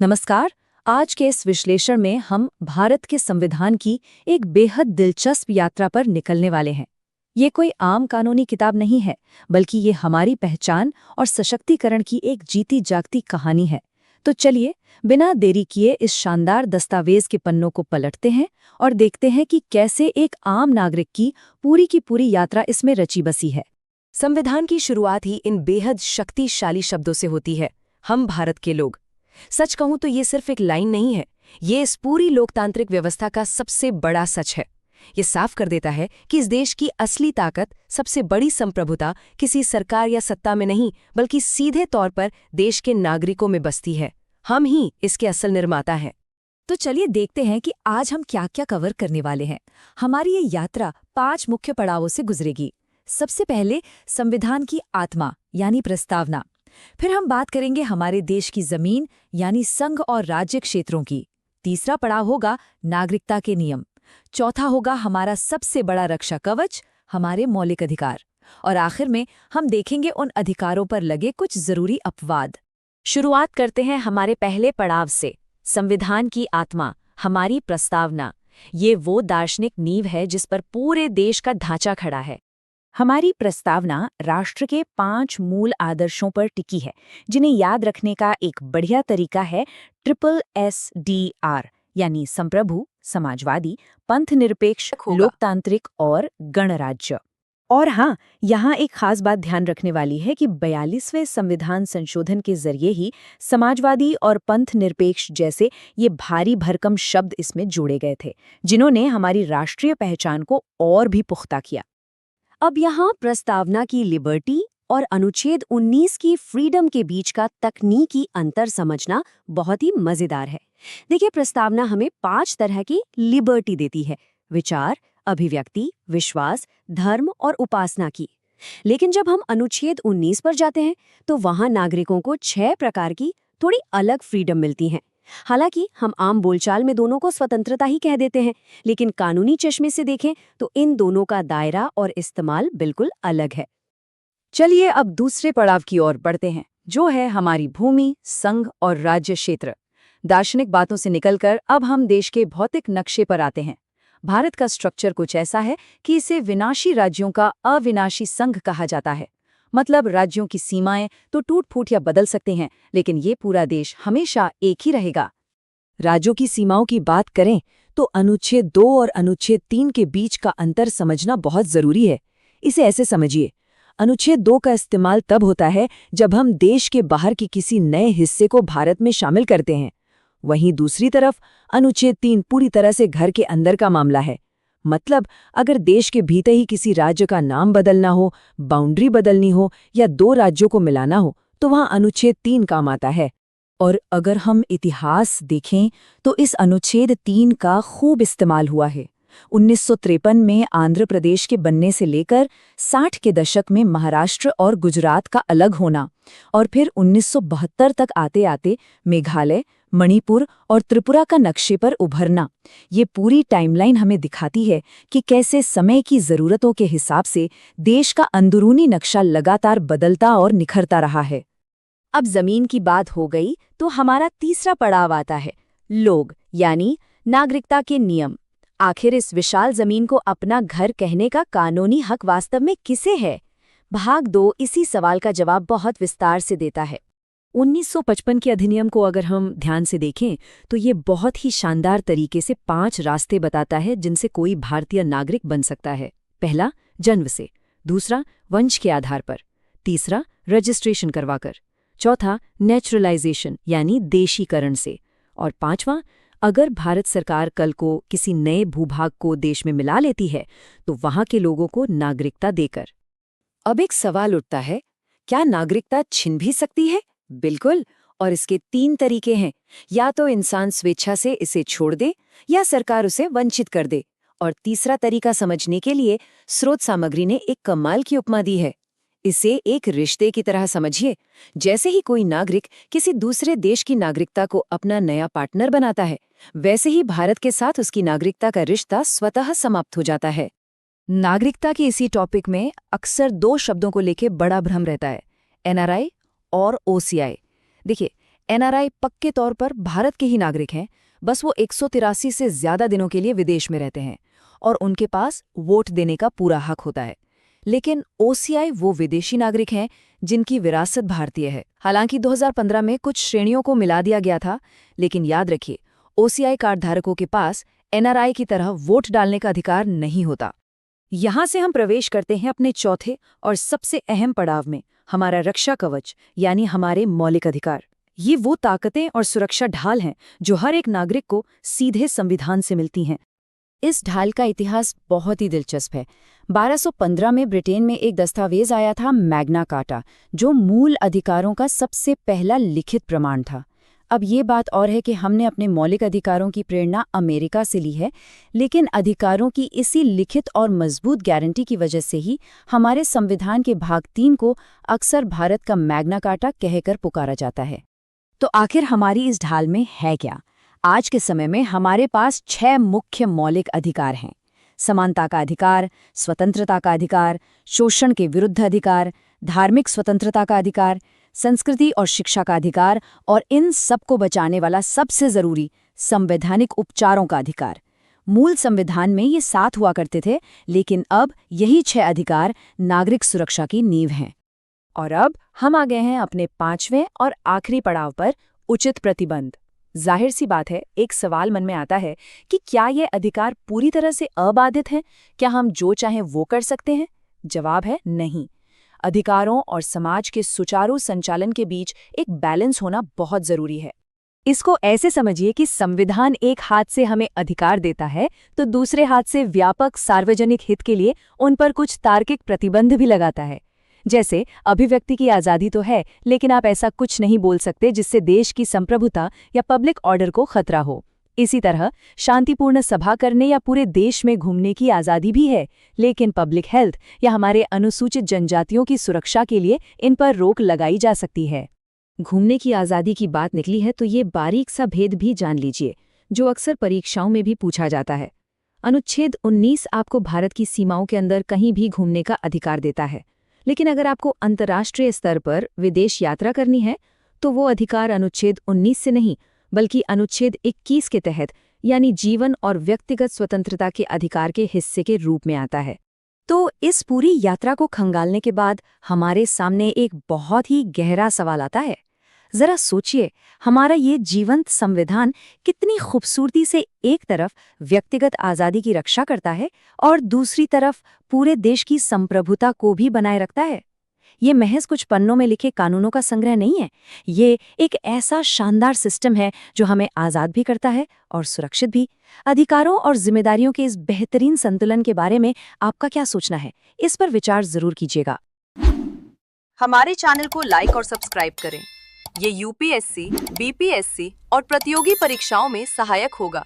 नमस्कार। आज के इस विश्लेषण में हम भारत के संविधान की एक बेहद दिलचस्प यात्रा पर निकलने वाले हैं। ये कोई आम कानूनी किताब नहीं है, बल्कि ये हमारी पहचान और सशक्तिकरण की एक जीती जागती कहानी है। तो चलिए, बिना देरी किए इस शानदार दस्तावेज के पन्नों को पलटते हैं और देखते हैं कि कैसे एक आम नागरिक की पूरी यात्रा इसमें रची बसी है। संविधान की शुरुआत ही इन बेहद शक्तिशाली शब्दों से होती है, हम भारत के लोग। सच कहूं तो ये सिर्फ एक लाइन नहीं है, ये इस पूरी लोकतांत्रिक व्यवस्था का सबसे बड़ा सच है। ये साफ कर देता है कि इस देश की असली ताकत, सबसे बड़ी संप्रभुता किसी सरकार या सत्ता में नहीं, बल्कि सीधे तौर पर देश के नागरिकों में बसती है। हम ही इसके असल निर्माता हैं। तो चलिए देखते हैं कि आज हम क्या क्या कवर करने वाले हैं। हमारी ये यात्रा 5 मुख्य पड़ावों से गुजरेगी। सबसे पहले संविधान की आत्मा यानी प्रस्तावना। फिर हम बात करेंगे हमारे देश की जमीन यानी संघ और राज्य क्षेत्रों की। तीसरा पड़ाव होगा नागरिकता के नियम। चौथा होगा हमारा सबसे बड़ा रक्षा कवच, हमारे मौलिक अधिकार। और आखिर में हम देखेंगे उन अधिकारों पर लगे कुछ जरूरी अपवाद। शुरुआत करते हैं हमारे पहले पड़ाव से, संविधान की आत्मा, हमारी प्रस्तावना। ये वो दार्शनिक नींव है जिस पर पूरे देश का ढांचा खड़ा है। हमारी प्रस्तावना राष्ट्र के 5 मूल आदर्शों पर टिकी है, जिन्हें याद रखने का एक बढ़िया तरीका है SSDR यानी संप्रभु, समाजवादी, पंथनिरपेक्ष, लोकतांत्रिक और गणराज्य। और हाँ, यहाँ एक खास बात ध्यान रखने वाली है कि 42वें संविधान संशोधन के जरिए ही समाजवादी और पंथनिरपेक्ष जैसे ये भारी भरकम शब्द इसमें जोड़े गए थे, जिन्होंने हमारी राष्ट्रीय पहचान को और भी पुख्ता किया। अब यहाँ प्रस्तावना की लिबर्टी और अनुच्छेद 19 की फ्रीडम के बीच का तकनीकी अंतर समझना बहुत ही मजेदार है। देखिए, प्रस्तावना हमें 5 तरह की लिबर्टी देती है: विचार, अभिव्यक्ति, विश्वास, धर्म और उपासना की। लेकिन जब हम अनुच्छेद 19 पर जाते हैं तो वहां नागरिकों को 6 प्रकार की थोड़ी अलग फ्रीडम मिलती हैं। हालांकि हम आम बोलचाल में दोनों को स्वतंत्रता ही कह देते हैं, लेकिन कानूनी चश्मे से देखें तो इन दोनों का दायरा और इस्तेमाल बिल्कुल अलग है। चलिए अब दूसरे पड़ाव की ओर बढ़ते हैं, जो है हमारी भूमि, संघ और राज्य क्षेत्र। दार्शनिक बातों से निकलकर अब हम देश के भौतिक नक्शे पर आते हैं। भारत का स्ट्रक्चर कुछ ऐसा है कि इसे विनाशी राज्यों का अविनाशी संघ कहा जाता है। मतलब राज्यों की सीमाएं तो टूट-फूट या बदल सकते हैं, लेकिन ये पूरा देश हमेशा एक ही रहेगा। राज्यों की सीमाओं की बात करें तो अनुच्छेद 2 और अनुच्छेद 3 के बीच का अंतर समझना बहुत जरूरी है। इसे ऐसे समझिए, अनुच्छेद 2 का इस्तेमाल तब होता है जब हम देश के बाहर के किसी नए हिस्से को भारत में शामिल करते हैं। वहीं दूसरी तरफ अनुच्छेद 3 पूरी तरह से घर के अंदर का मामला है। मतलब अगर देश के भीतर ही किसी राज्य का नाम बदलना हो, बाउंड्री बदलनी हो या 2 राज्यों को मिलाना हो, तो वहां अनुच्छेद 3 काम आता है। और अगर हम इतिहास देखें तो इस अनुच्छेद 3 का खूब इस्तेमाल हुआ है। 1953 में आंध्र प्रदेश के बनने से लेकर 60 के दशक में महाराष्ट्र और गुजरात का अलग होना, और फिर 1972 तक आते आते मेघालय, मणिपुर और त्रिपुरा का नक्शे पर उभरना। ये पूरी टाइमलाइन हमें दिखाती है कि कैसे समय की ज़रूरतों के हिसाब से देश का अंदरूनी नक्शा लगातार बदलता और निखरता रहा है। अब जमीन की बात हो गई तो हमारा तीसरा पड़ाव आता है, लोग यानी नागरिकता के नियम। आखिर इस विशाल जमीन को अपना घर कहने का कानूनी हक वास्तव में किसे है? भाग 2 इसी सवाल का जवाब बहुत विस्तार से देता है। 1955 के अधिनियम को अगर हम ध्यान से देखें तो ये बहुत ही शानदार तरीके से 5 रास्ते बताता है जिनसे कोई भारतीय नागरिक बन सकता है। पहला, जन्म से। दूसरा, वंश के आधार पर। तीसरा, रजिस्ट्रेशन करवाकर। चौथा, नेचुरलाइजेशन यानी देशीकरण से। और पांचवां, अगर भारत सरकार कल को किसी नए भूभाग को देश में मिला लेती है तो वहां के लोगों को नागरिकता देकर। अब एक सवाल उठता है, क्या नागरिकता छिन भी सकती है? बिल्कुल, और इसके 3 तरीके हैं। या तो इंसान स्वेच्छा से इसे छोड़ दे या सरकार उसे वंचित कर दे। और तीसरा तरीका समझने के लिए स्रोत सामग्री ने एक कमाल की उपमा दी है। इसे एक रिश्ते की तरह समझिए। जैसे ही कोई नागरिक किसी दूसरे देश की नागरिकता को अपना नया पार्टनर बनाता है, वैसे ही भारत के साथ उसकी नागरिकता का रिश्ता स्वतः समाप्त हो जाता है। नागरिकता के इसी टॉपिक में अक्सर 2 शब्दों को लेकर बड़ा भ्रम रहता है, NRI और OCI। देखिए, एनआरआई पक्के तौर पर भारत के ही नागरिक हैं, बस वो 183 से ज्यादा दिनों के लिए विदेश में रहते हैं और उनके पास वोट देने का पूरा हक होता है। लेकिन ओसीआई वो विदेशी नागरिक हैं जिनकी विरासत भारतीय है। हालांकि 2015 में कुछ श्रेणियों को मिला दिया गया था, लेकिन याद रखिए, ओसीआई कार्ड धारकों के पास एनआरआई की तरह वोट डालने का अधिकार नहीं होता। यहाँ से हम प्रवेश करते हैं अपने चौथे और सबसे अहम पड़ाव में, हमारा रक्षा कवच यानी हमारे मौलिक अधिकार। ये वो ताकतें और सुरक्षा ढाल हैं जो हर एक नागरिक को सीधे संविधान से मिलती हैं। इस ढाल का इतिहास बहुत ही दिलचस्प है। 1215 में ब्रिटेन में एक दस्तावेज आया था, मैग्ना कार्टा, जो मूल अधिकारों का सबसे पहला लिखित प्रमाण था। अब ये बात और है कि हमने अपने मौलिक अधिकारों की प्रेरणा अमेरिका से ली है, लेकिन अधिकारों की इसी लिखित और मजबूत गारंटी की वजह से ही हमारे संविधान के भाग 3 को अक्सर भारत का मैग्ना कार्टा कहकर पुकारा जाता है। तो आखिर हमारी इस ढाल में है क्या? आज के समय में हमारे पास 6 मुख्य मौलिक अधिकार हैं। समानता का अधिकार, स्वतंत्रता का अधिकार, शोषण के विरुद्ध अधिकार, धार्मिक स्वतंत्रता का अधिकार, संस्कृति और शिक्षा का अधिकार और इन सबको बचाने वाला सबसे जरूरी संवैधानिक उपचारों का अधिकार। मूल संविधान में ये 7 हुआ करते थे, लेकिन अब यही 6 अधिकार नागरिक सुरक्षा की नींव हैं। और अब हम आ गए हैं अपने 5वें और आखिरी पड़ाव पर, उचित प्रतिबंध। जाहिर सी बात है, एक सवाल मन में आता है कि क्या ये अधिकार पूरी तरह से अबाधित हैं? क्या हम जो चाहें वो कर सकते हैं? जवाब है नहीं। अधिकारों और समाज के सुचारू संचालन के बीच एक बैलेंस होना बहुत जरूरी है। इसको ऐसे समझिए कि संविधान एक हाथ से हमें अधिकार देता है तो दूसरे हाथ से व्यापक सार्वजनिक हित के लिए उन पर कुछ तार्किक प्रतिबंध भी लगाता है। जैसे अभिव्यक्ति की आज़ादी तो है, लेकिन आप ऐसा कुछ नहीं बोल सकते जिससे देश की संप्रभुता या पब्लिक ऑर्डर को खतरा हो। इसी तरह शांतिपूर्ण सभा करने या पूरे देश में घूमने की आज़ादी भी है, लेकिन पब्लिक हेल्थ या हमारे अनुसूचित जनजातियों की सुरक्षा के लिए इन पर रोक लगाई जा सकती है। घूमने की आज़ादी की बात निकली है तो ये बारीक सा भेद भी जान लीजिए, जो अक्सर परीक्षाओं में भी पूछा जाता है। अनुच्छेद 19 आपको भारत की सीमाओं के अंदर कहीं भी घूमने का अधिकार देता है, लेकिन अगर आपको अंतर्राष्ट्रीय स्तर पर विदेश यात्रा करनी है तो वो अधिकार अनुच्छेद 19 से नहीं बल्कि अनुच्छेद 21 के तहत यानी जीवन और व्यक्तिगत स्वतंत्रता के अधिकार के हिस्से के रूप में आता है। तो इस पूरी यात्रा को खंगालने के बाद हमारे सामने एक बहुत ही गहरा सवाल आता है। जरा सोचिए, हमारा ये जीवंत संविधान कितनी खूबसूरती से एक तरफ व्यक्तिगत आज़ादी की रक्षा करता है और दूसरी तरफ पूरे देश की संप्रभुता को भी बनाए रखता है। ये महज कुछ पन्नों में लिखे कानूनों का संग्रह नहीं है, ये एक ऐसा शानदार सिस्टम है जो हमें आज़ाद भी करता है और सुरक्षित भी। अधिकारों और जिम्मेदारियों के इस बेहतरीन संतुलन के बारे में आपका क्या सोचना है? इस पर विचार जरूर कीजिएगा। हमारे चैनल को लाइक और सब्सक्राइब करें। ये यूपीएससी, बीपीएससी और प्रतियोगी परीक्षाओं में सहायक होगा।